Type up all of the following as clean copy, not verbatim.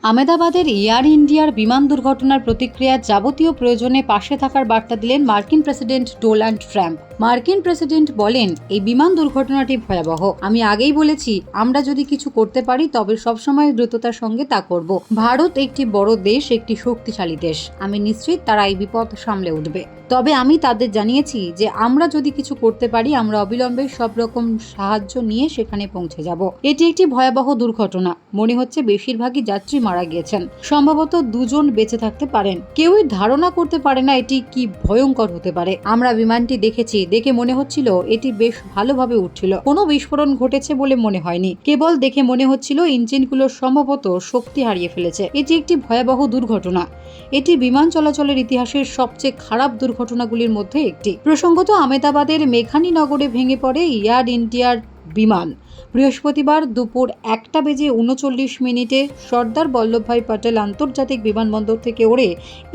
আহমেদাবাদের air ইন্ডিয়ার বিমান দুর্ঘটনার প্রতিক্রিয়ার যাবতীয় প্রয়োজনে পাশে থাকার বার্তা দিলেন মার্কিন প্রেসিডেন্ট ডোনাল্ড ট্রাম্প। মার্কিন প্রেসিডেন্ট বলেন, এই বিমান দুর্ঘটনাটি ভয়াবহ। আমি আগেই বলেছি, আমরা যদি কিছু করতে পারি তবে সবসময় দ্রুততার সঙ্গে তা করব। ভারত একটি বড় দেশ, একটি শক্তিশালী দেশ। আমি নিশ্চিত তারা এই বিপদ সামলে উঠবে। তবে আমি তাদের জানিয়েছি যে আমরা যদি কিছু করতে পারি আমরা অবিলম্বে সব রকম সাহায্য নিয়ে সেখানে পৌঁছে যাব। এটি একটি ভয়াবহ দুর্ঘটনা। মনে হচ্ছে বেশিরভাগই যাত্রী মারা গিয়েছেন, সম্ভবত 2 জন বেঁচে থাকতে পারেন। কেউই ধারণা করতে পারে না এটি কি ভয়ঙ্কর হতে পারে। আমরা বিমানটি দেখেছি, দেখে মনে হচ্ছিল এটি বেশ ভালোভাবে উঠছিল। কোনো বিস্ফোরণ ঘটেছে বলে মনে হয়নি। কেবল দেখে মনে হচ্ছিল ইঞ্জিনগুলো সম্ভবত শক্তি হারিয়ে ফেলেছে। এটি একটি ভয়াবহ দুর্ঘটনা। এটি বিমান চলাচলের ইতিহাসের সবচেয়ে খারাপ দুর্ঘটনাগুলির মধ্যে একটি। প্রসঙ্গত, আহমেদাবাদের মেঘানী নগরে ভেঙে পড়ে এয়ার ইন্ডিয়ার বিমান। বৃহস্পতিবার দুপুর 1:39 সর্দার বল্লভভাই পটেল আন্তর্জাতিক বিমানবন্দর থেকে ওড়ে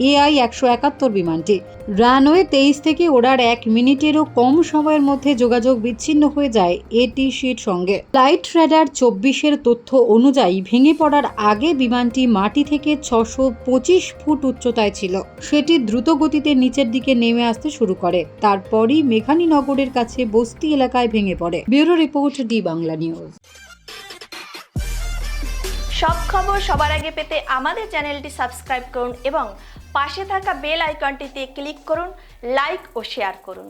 AI-171 বিমানটি। রানওয়ে 23 থেকে ওড়ার 1 মিনিটেরও কম সময়ের মধ্যে যোগাযোগ বিচ্ছিন্ন হয়ে যায় ATCর সঙ্গে। ফ্লাইট রেডার 24-এর তথ্য অনুযায়ী ভেঙে পড়ার আগে বিমানটি মাটি থেকে 625 ফুট উচ্চতায় ছিল। সেটি দ্রুত গতিতে নিচের দিকে নেমে আসতে শুরু করে। তারপরই মেঘানী নগরের কাছে বস্তি এলাকায় ভেঙে পড়ে। Bureau report, D Bangla news. সব খবর সবার আগে পেতে আমাদের চ্যানেলটি সাবস্ক্রাইব করুন এবং পাশে থাকা বেল আইকনটিতে ক্লিক করুন। লাইক ও শেয়ার করুন।